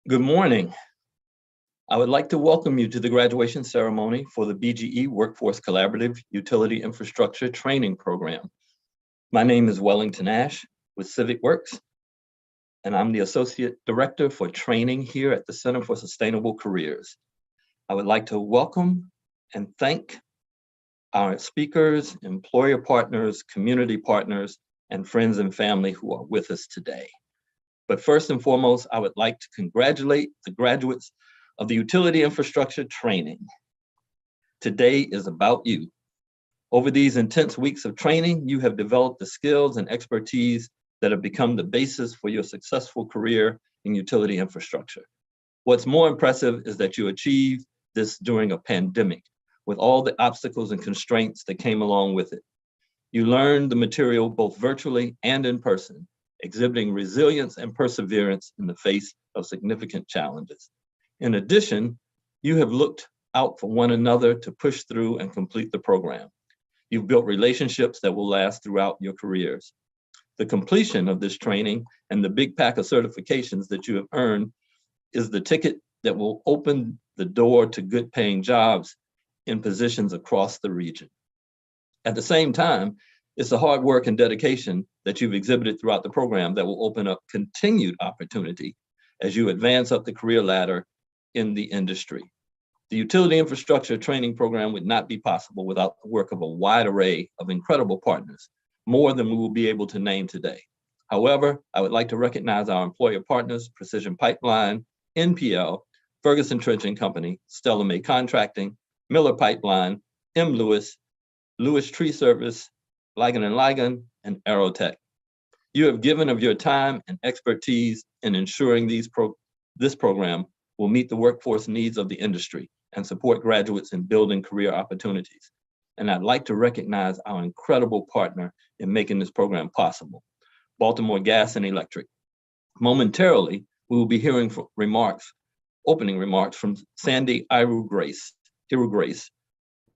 Good morning. I would like to welcome you to the graduation ceremony for the BGE Workforce Collaborative Utility Infrastructure Training Program. My name is Wellington Ash with Civic Works, and I'm the Associate Director for Training here at the Center for Sustainable Careers. I would like to welcome and thank our speakers, employer partners, community partners, and friends and family who are with us today. But first and foremost, I would like to congratulate the graduates of the Utility Infrastructure Training. Today is about you. Over these intense weeks of training, you have developed the skills and expertise that have become the basis for your successful career in utility infrastructure. What's more impressive is that you achieved this during a pandemic with all the obstacles and constraints that came along with it. You learned the material both virtually and in person, exhibiting resilience and perseverance in the face of significant challenges. In addition, you have looked out for one another to push through and complete the program. You've built relationships that will last throughout your careers. The completion of this training and the big pack of certifications that you have earned is the ticket that will open the door to good paying jobs in positions across the region. At the same time, it's the hard work and dedication that you've exhibited throughout the program that will open up continued opportunity as you advance up the career ladder in the industry. The Utility Infrastructure Training Program would not be possible without the work of a wide array of incredible partners, more than we will be able to name today. However, I would like to recognize our employer partners, Precision Pipeline, NPL, Ferguson Trenching Company, Stella May Contracting, Miller Pipeline, M. Lewis, Lewis Tree Service, Ligon & Ligon, and Aerotech. You have given of your time and expertise in ensuring this program will meet the workforce needs of the industry and support graduates in building career opportunities. And I'd like to recognize our incredible partner in making this program possible, Baltimore Gas and Electric. Momentarily, we will be hearing opening remarks from Sandy Grace,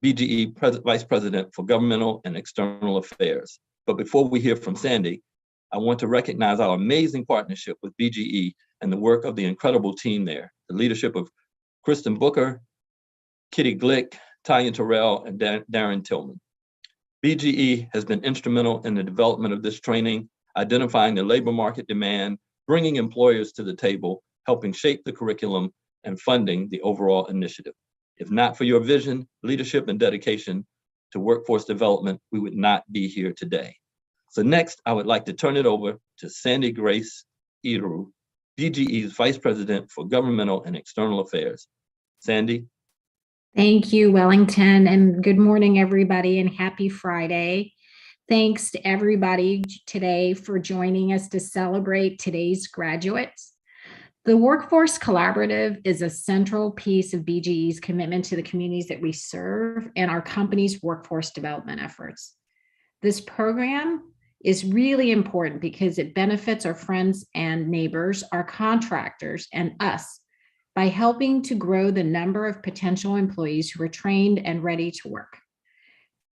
BGE Vice President for Governmental and External Affairs. But before we hear from Sandy, I want to recognize our amazing partnership with BGE and the work of the incredible team there, the leadership of Kristen Booker, Kitty Glick, Tanya Terrell, and Darren Tillman. BGE has been instrumental in the development of this training, identifying the labor market demand, bringing employers to the table, helping shape the curriculum, and funding the overall initiative. If not for your vision, leadership, and dedication to workforce development, we would not be here today. So next, I would like to turn it over to Sandy Grace Iru, BGE's Vice President for Governmental and External Affairs. Sandy. Thank you, Wellington, and good morning, everybody, and happy Friday. Thanks to everybody today for joining us to celebrate today's graduates. The Workforce Collaborative is a central piece of BGE's commitment to the communities that we serve and our company's workforce development efforts. This program is really important because it benefits our friends and neighbors, our contractors, and us by helping to grow the number of potential employees who are trained and ready to work.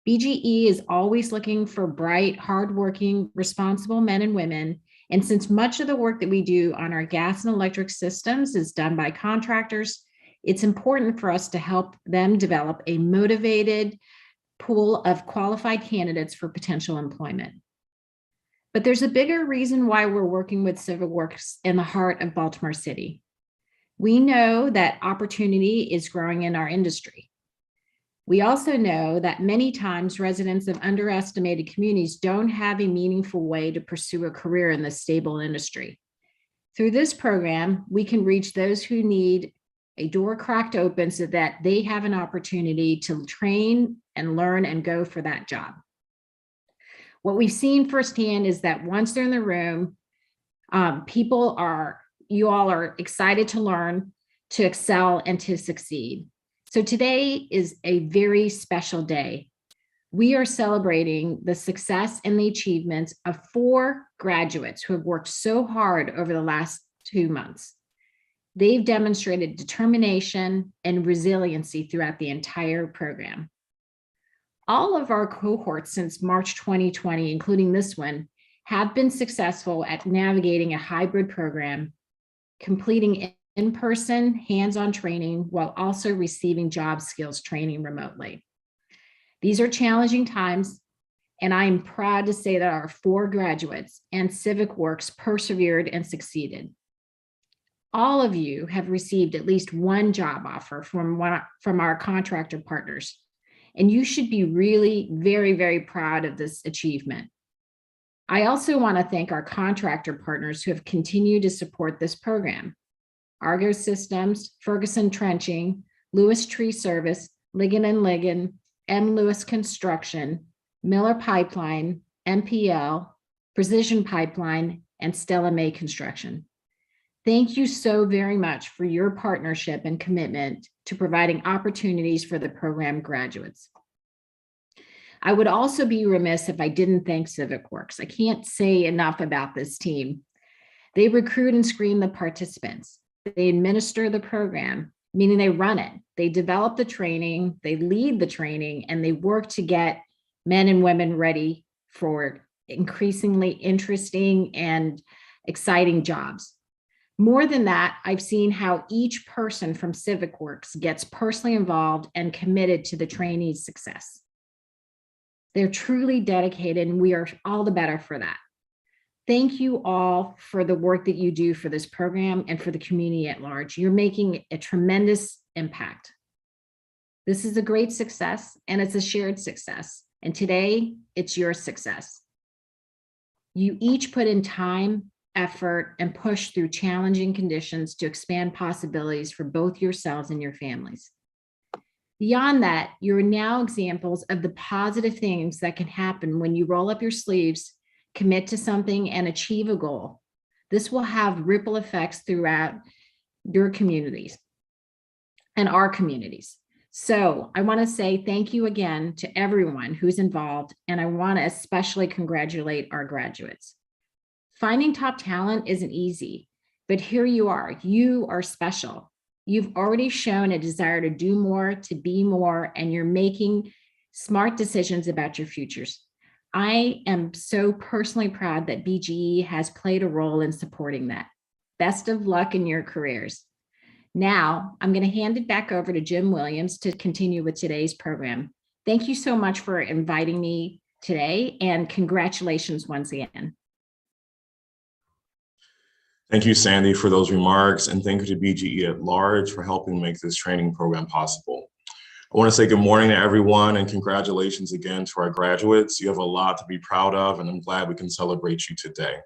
BGE is always looking for bright, hardworking, responsible men and women. And since much of the work that we do on our gas and electric systems is done by contractors, it's important for us to help them develop a motivated pool of qualified candidates for potential employment. But there's a bigger reason why we're working with Civic Works in the heart of Baltimore City. We know that opportunity is growing in our industry. We also know that many times residents of underestimated communities don't have a meaningful way to pursue a career in this stable industry. Through this program, we can reach those who need a door cracked open so that they have an opportunity to train and learn and go for that job. What we've seen firsthand is that once they're in the room, you all are excited to learn, to excel, and to succeed. So today is a very special day. We are celebrating the success and the achievements of 4 graduates who have worked so hard over the last 2 months. They've demonstrated determination and resiliency throughout the entire program. All of our cohorts since March 2020, including this one, have been successful at navigating a hybrid program, completing in-person, hands-on training while also receiving job skills training remotely. These are challenging times, and I am proud to say that our 4 graduates and CivicWorks persevered and succeeded. All of you have received at least one job offer from our contractor partners, and you should be really very, very proud of this achievement. I also want to thank our contractor partners who have continued to support this program. Argo Systems, Ferguson Trenching, Lewis Tree Service, Ligon and Ligon, M. Lewis Construction, Miller Pipeline, MPL, Precision Pipeline, and Stella May Construction. Thank you so very much for your partnership and commitment to providing opportunities for the program graduates. I would also be remiss if I didn't thank CivicWorks. I can't say enough about this team. They recruit and screen the participants. They administer the program, meaning they run it. They develop the training, they lead the training, and they work to get men and women ready for increasingly interesting and exciting jobs. More than that, I've seen how each person from CivicWorks gets personally involved and committed to the trainee's success. They're truly dedicated, and we are all the better for that. Thank you all for the work that you do for this program and for the community at large. You're making a tremendous impact. This is a great success, and it's a shared success. And today, it's your success. You each put in time, effort, and push through challenging conditions to expand possibilities for both yourselves and your families. Beyond that, you're now examples of the positive things that can happen when you roll up your sleeves, commit to something, and achieve a goal. This will have ripple effects throughout your communities and our communities. So I want to say thank you again to everyone who's involved, and I want to especially congratulate our graduates. Finding top talent isn't easy, but here you are. You are special. You've already shown a desire to do more, to be more, and you're making smart decisions about your futures. I am so personally proud that BGE has played a role in supporting that. Best of luck in your careers. Now, I'm going to hand it back over to Jim Williams to continue with today's program. Thank you so much for inviting me today, and congratulations once again. Thank you, Sandy, for those remarks, and thank you to BGE at large for helping make this training program possible. I want to say good morning to everyone and congratulations again to our graduates. You have a lot to be proud of, and I'm glad we can celebrate you today.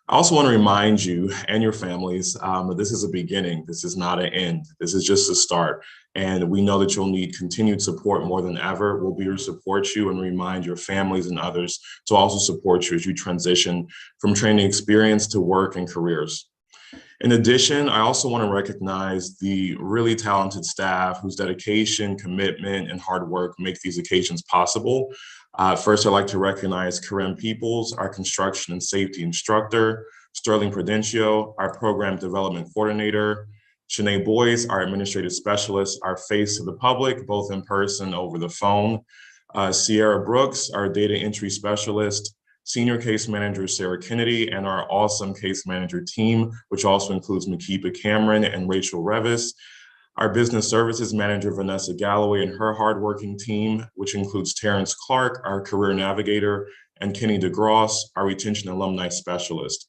I also want to remind you and your families that this is a beginning. This is not an end. This is just a start. And we know that you'll need continued support more than ever. We'll be here to support you and remind your families and others to also support you as you transition from training experience to work and careers. In addition, I also want to recognize the really talented staff whose dedication, commitment, and hard work make these occasions possible. First, I'd like to recognize Karen Peoples, our construction and safety instructor, Sterling Prudencio, our program development coordinator, Shanae Boyce, our administrative specialist, our face to the public, both in person and over the phone, Sierra Brooks, our data entry specialist, Senior Case Manager Sarah Kennedy, and our awesome case manager team, which also includes Makipa Cameron and Rachel Revis, our Business Services Manager Vanessa Galloway and her hardworking team, which includes Terrence Clark, our Career Navigator, and Kenny DeGross, our Retention Alumni Specialist.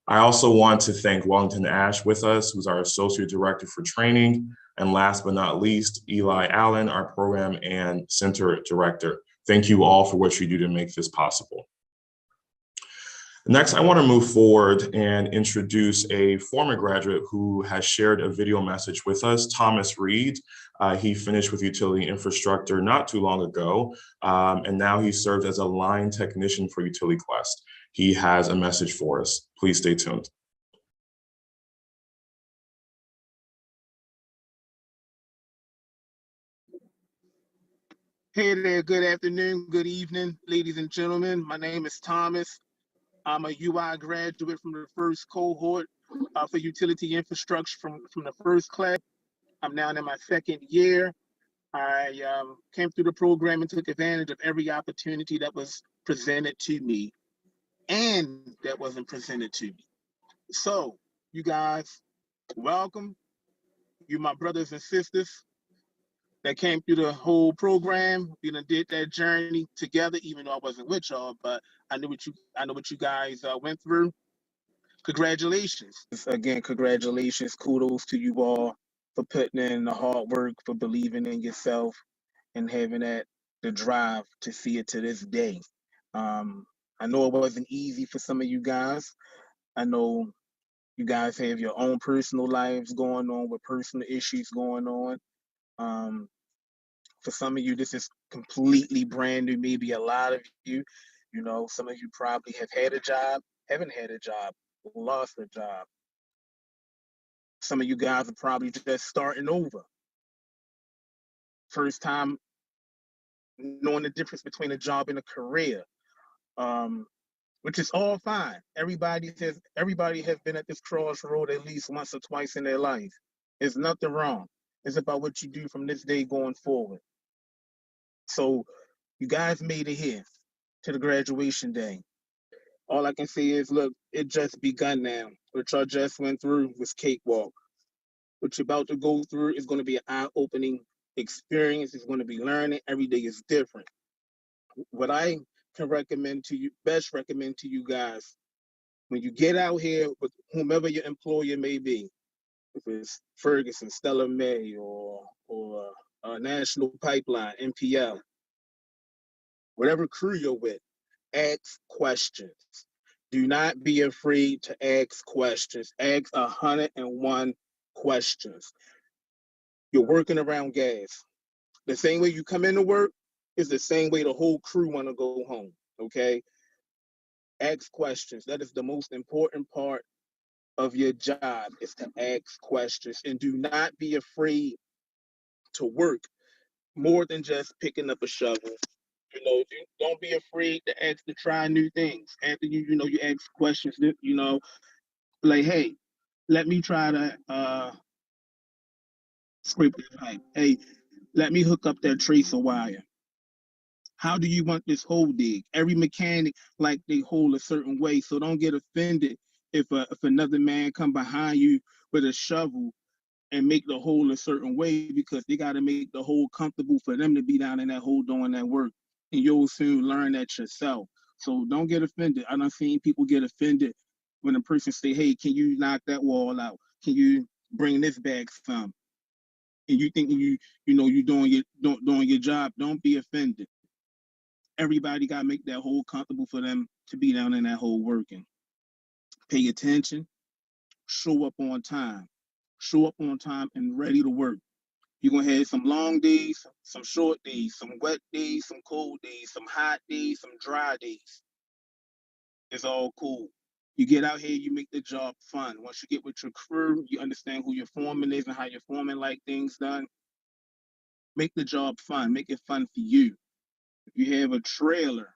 I also want to thank Wellington Ash with us, who's our Associate Director for Training, and last but not least, Eli Allen, our Program and Center Director. Thank you all for what you do to make this possible. Next, I want to move forward and introduce a former graduate who has shared a video message with us, Thomas Reed. He finished with utility infrastructure not too long ago, and now he serves as a line technician for Utility Quest. He has a message for us. Please stay tuned. Hey there, good afternoon, good evening, ladies and gentlemen. My name is Thomas. I'm a UI graduate from the first cohort for utility infrastructure from the first class. I'm now in my second year. I came through the program and took advantage of every opportunity that was presented to me and that wasn't presented to me. So, you guys, welcome. You, my brothers and sisters that came through the whole program. We done did that journey together, even though I wasn't with y'all, but I know what you guys went through. Congratulations. Again, congratulations. Kudos to you all for putting in the hard work, for believing in yourself and having the drive to see it to this day. I know it wasn't easy for some of you guys. I know you guys have your own personal lives going on with personal issues going on. Um, for some of you, this is completely brand new. Maybe a lot of you, some of you probably have had a job, haven't had a job, lost a job. Some of you guys are probably just starting over. First time knowing the difference between a job and a career, which is all fine. Everybody has been at this crossroad at least once or twice in their life. There's nothing wrong. It's about what you do from this day going forward. So you guys made it here to the graduation day. All I can say is, look, it just begun now. What y'all just went through was cakewalk. What you're about to go through is going to be an eye-opening experience. It's going to be learning. Every day is different. What I can recommend to you, best recommend to you guys, when you get out here with whomever your employer may be, if it's Ferguson, Stella May, or National Pipeline, NPL, whatever crew you're with, ask questions. Do not be afraid to ask questions. Ask 101 questions. You're working around gas. The same way you come into work is the same way the whole crew want to go home. Okay? Ask questions. That is the most important part of your job, is to ask questions. And do not be afraid to work more than just picking up a shovel. Don't be afraid to ask to try new things. After you ask questions, like, hey, let me try to scrape the pipe. Hey, let me hook up that tracer wire. How do you want this hole dig? Every mechanic like they hole a certain way, so don't get offended if another man come behind you with a shovel and make the hole a certain way, because they got to make the hole comfortable for them to be down in that hole doing that work. And you'll soon learn that yourself. So don't get offended. I done seen people get offended when a person say, hey, can you knock that wall out? Can you bring this back some? And you think you doing your job. Don't be offended. Everybody got to make that hole comfortable for them to be down in that hole working. Pay attention. Show up on time. Show up on time and ready to work. You're going to have some long days, some short days, some wet days, some cold days, some hot days, some dry days. It's all cool. You get out here, you make the job fun. Once you get with your crew, you understand who your foreman is and how your foreman like things done. Make the job fun. Make it fun for you. If you have a trailer,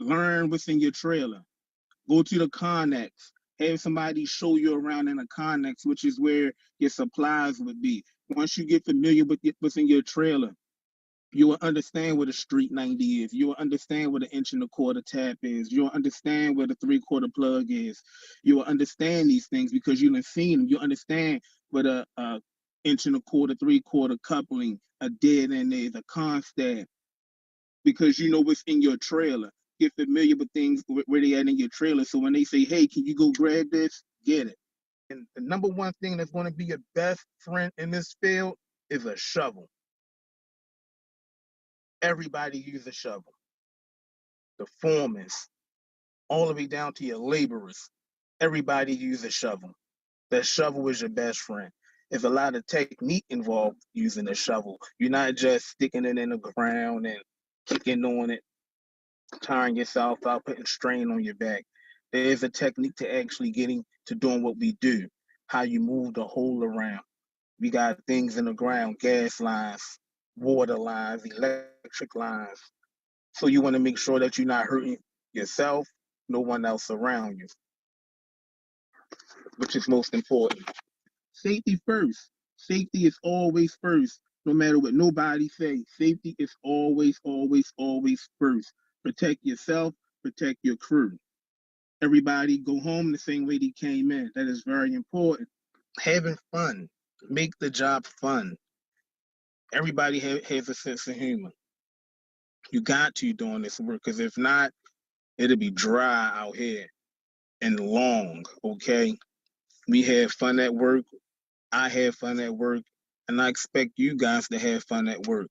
learn what's in your trailer. Go to the Connex. Have somebody show you around in the Connex, which is where your supplies would be. Once you get familiar with what's in your trailer, you will understand what a street 90 is. You will understand what an inch and a quarter tap is. You'll understand what a 3/4 plug is. You will understand these things because you've seen them. You understand what a inch and a quarter, 3/4 coupling, a dead end is, a constant, because you know what's in your trailer. Get familiar with things where they at in your trailer. So when they say, hey, can you go grab this? Get it. And the number one thing that's going to be your best friend in this field is a shovel. Everybody uses a shovel. The foremen, all the way down to your laborers, everybody uses a shovel. That shovel is your best friend. There's a lot of technique involved using a shovel. You're not just sticking it in the ground and kicking on it, tiring yourself out, putting strain on your back. There's a technique to actually getting to doing what we do, how you move the hole around. We got things in the ground, gas lines, water lines, electric lines. So you want to make sure that you're not hurting yourself, no one else around you, which is most important. Safety first. Safety is always first, no matter what nobody say. Safety is always, always, always first. Protect yourself, protect your crew. everybody go home the same way they came in. That is very important. Having fun. Make the job fun. Everybody has a sense of humor. You got to doing this work, because if not, it'll be dry out here and long, okay? We have fun at work. I have fun at work. And I expect you guys to have fun at work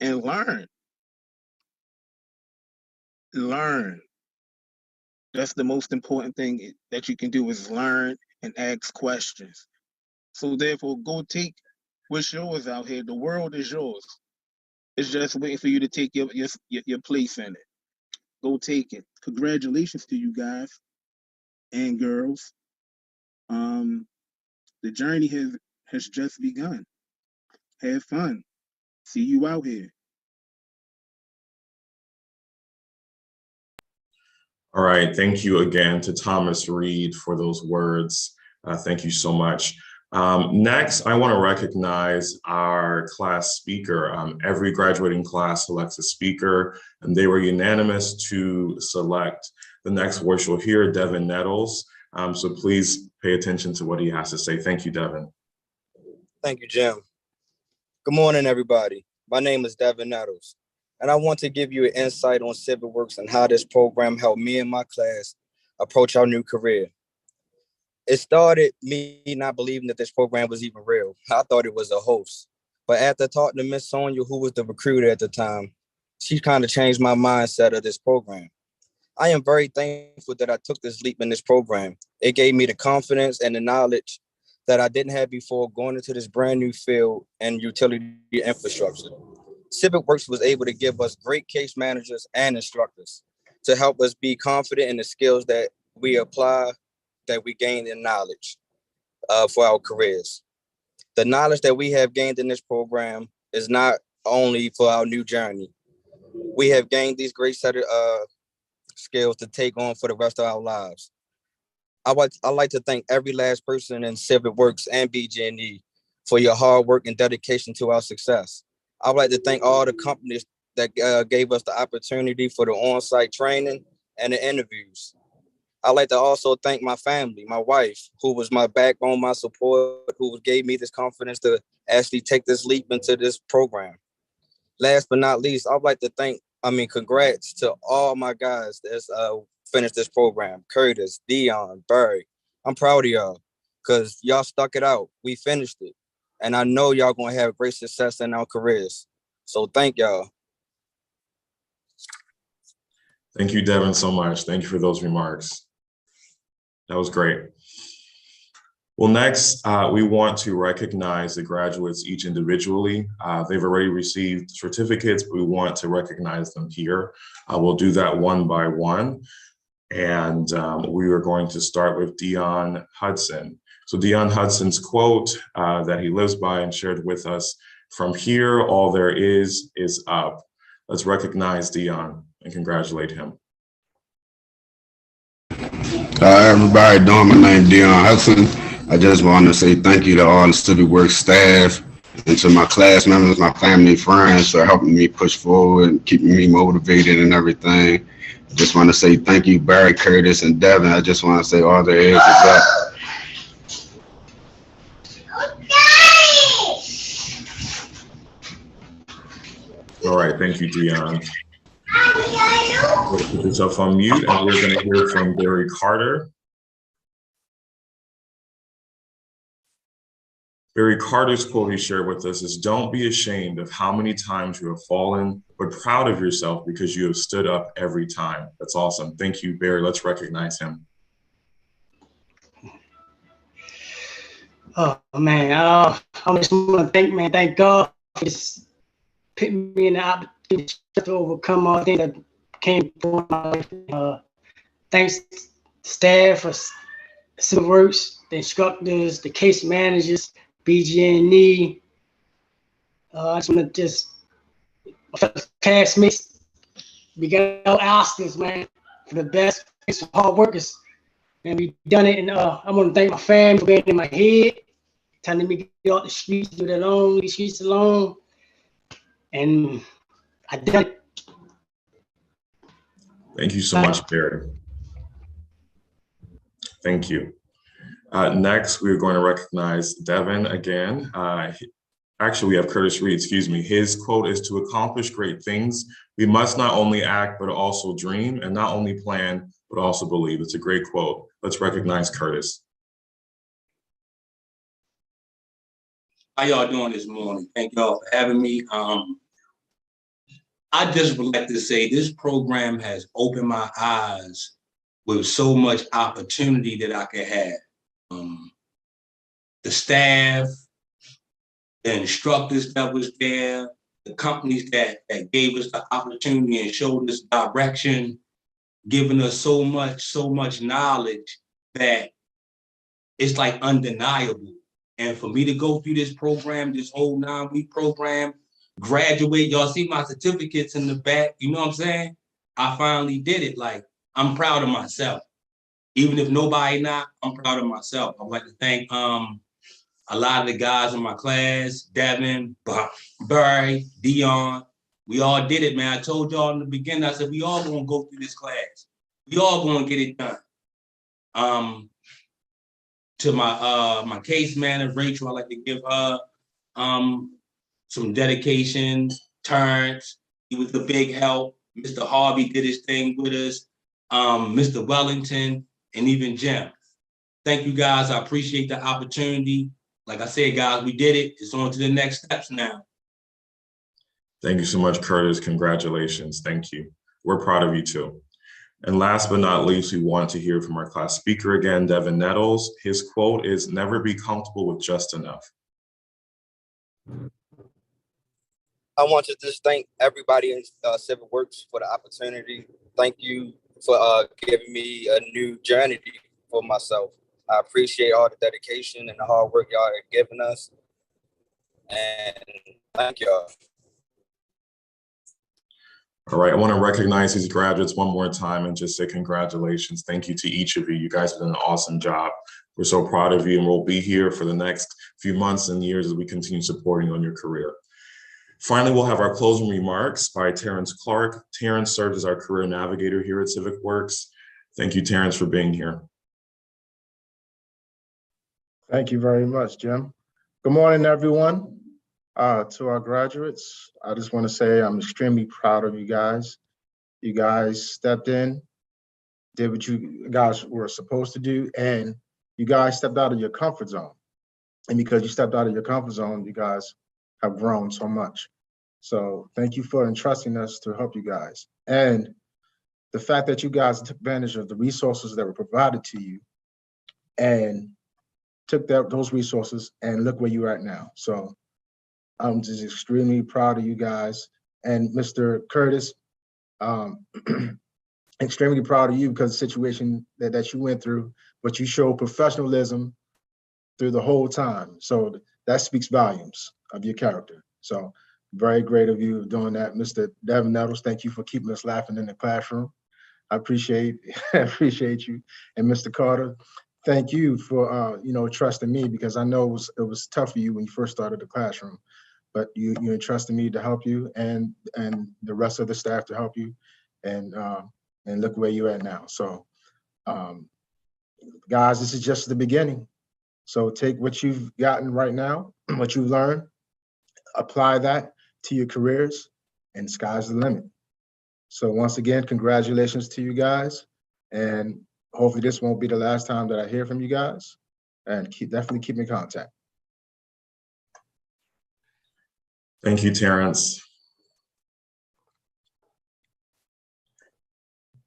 and learn. Learn. That's the most important thing that you can do, is learn and ask questions. So therefore, go take what's yours out here. The world is yours. It's just waiting for you to take your place in it. Go take it. Congratulations to you guys and girls. The journey has just begun. Have fun. See you out here. All right, thank you again to Thomas Reed for those words. Thank you so much. Next, I want to recognize our class speaker. Every graduating class selects a speaker, and they were unanimous to select the next voice you'll hear, Devin Nettles. So please pay attention to what he has to say. Thank you, Devin. Thank you, Jim. Good morning, everybody. My name is Devin Nettles, and I want to give you an insight on Civic Works and how this program helped me and my class approach our new career. It started me not believing that this program was even real. I thought it was a hoax. But after talking to Miss Sonia, who was the recruiter at the time, she kind of changed my mindset of this program. I am very thankful that I took this leap in this program. It gave me the confidence and the knowledge that I didn't have before going into this brand new field and utility infrastructure. Civic Works was able to give us great case managers and instructors to help us be confident in the skills that we apply, that we gained in knowledge for our careers. The knowledge that we have gained in this program is not only for our new journey. We have gained these great set of skills to take on for the rest of our lives. I'd like to thank every last person in Civic Works and BGE for your hard work and dedication to our success. I would like to thank all the companies that gave us the opportunity for the on-site training and the interviews. I'd like to also thank my family, my wife, who was my backbone, my support, who gave me this confidence to actually take this leap into this program. Last but not least, I'd like to congrats to all my guys that's finished this program. Curtis, Dion, Barry. I'm proud of y'all because y'all stuck it out. We finished it. And I know y'all gonna have great success in our careers. So thank y'all. Thank you, Devin, so much. Thank you for those remarks. That was great. Well, next, we want to recognize the graduates each individually. They've already received certificates, but we want to recognize them here. We'll do that one by one. And we are going to start with Dion Hudson. So Dion Hudson's quote that he lives by and shared with us, "From here, all there is up." Let's recognize Dion and congratulate him. Everybody doing? My name is Dion Hudson. I just want to say thank you to all the Civic Works staff and to my class members, my family, friends for helping me push forward and keeping me motivated and everything. I just want to say thank you, Barry, Curtis, and Devin. I just want to say all there is up. All right, thank you, Dion. Put yourself on mute, and we're going to hear from Barry Carter. Barry Carter's quote he shared with us is, "Don't be ashamed of how many times you have fallen, but proud of yourself because you have stood up every time." That's awesome. Thank you, Barry. Let's recognize him. Oh man, I just want to thank God for just putting me in the opportunity to overcome all things that came from my life. Thanks staff, for Civic Works, the instructors, the case managers, BGE. I just want to classmates, we got our Oscars, man, for the best, for hard workers. And we done it, and I want to thank my family for being in my head, telling me to get out the streets, do it alone, leave the streets alone. And I did it. Thank you so much, Barry. Thank you. Next, we're going to recognize Devin again. Actually, we have Curtis Reed, excuse me. His quote is, "To accomplish great things, we must not only act, but also dream, and not only plan, but also believe." It's a great quote. Let's recognize Curtis. How y'all doing this morning? Thank y'all for having me. I just would like to say this program has opened my eyes with so much opportunity that I could have. The staff, the instructors that was there, the companies that gave us the opportunity and showed us direction, giving us so much knowledge that it's like undeniable. And for me to go through this program, this whole 9-week program, graduate, y'all see my certificates in the back, you know what I'm saying? I finally did it. Like, I'm proud of myself. Even if nobody not, I'm proud of myself. I'd like to thank a lot of the guys in my class, Devin, Barry, Dion. We all did it, man. I told y'all in the beginning, I said, we all gonna go through this class. We all gonna get it done. To my case manager, Rachel, I'd like to give her some dedication. Terrence, he was a big help. Mr. Harvey did his thing with us. Mr. Wellington, and even Jim. Thank you guys. I appreciate the opportunity. Like I said, guys, we did it. It's on to the next steps now. Thank you so much, Curtis. Congratulations. Thank you. We're proud of you too. And last but not least, we want to hear from our class speaker again, Devin Nettles. His quote is, "Never be comfortable with just enough." I want to just thank everybody in Civic Works for the opportunity. Thank you for giving me a new journey for myself. I appreciate all the dedication and the hard work y'all are giving us. And thank y'all. All right, I want to recognize these graduates one more time and just say congratulations. Thank you to each of you. You guys have done an awesome job. We're so proud of you, and we'll be here for the next few months and years as we continue supporting you on your career. Finally, we'll have our closing remarks by Terrence Clark. Terrence serves as our career navigator here at Civic Works. Thank you, Terrence, for being here. Thank you very much, Jim. Good morning, everyone. To our graduates, I just want to say I'm extremely proud of you guys. You guys stepped in, did what you guys were supposed to do, and you guys stepped out of your comfort zone. And because you stepped out of your comfort zone, you guys have grown so much. So thank you for entrusting us to help you guys. And the fact that you guys took advantage of the resources that were provided to you and took those resources, and look where you're at now. So I'm just extremely proud of you guys. And Mr. Curtis, extremely proud of you because of the situation that you went through, but you showed professionalism through the whole time. So that speaks volumes of your character. So very great of you doing that. Mr. Devin Nettles, thank you for keeping us laughing in the classroom. I appreciate you. And Mr. Carter, thank you for trusting me, because I know it was tough for you when you first started the classroom, but you entrusted me to help you and the rest of the staff to help you, and look where you're at now. So guys, this is just the beginning. So take what you've gotten right now, what you've learned, apply that to your careers, and sky's the limit. So once again, congratulations to you guys, and hopefully this won't be the last time that I hear from you guys, and definitely keep in contact. Thank you, Terrence.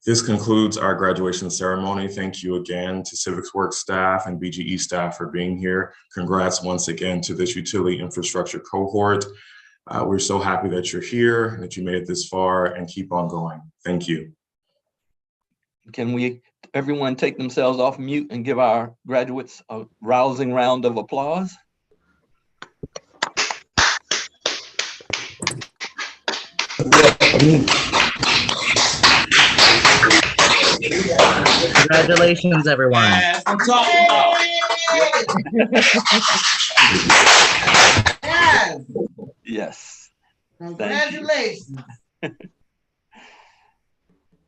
This concludes our graduation ceremony. Thank you again to Civic Works staff and BGE staff for being here. Congrats once again to this utility infrastructure cohort. We're so happy that you're here and that you made it this far, and keep on going. Thank you. Can everyone take themselves off mute and give our graduates a rousing round of applause? Congratulations, everyone. That's what I'm talking about. Yes. Congratulations.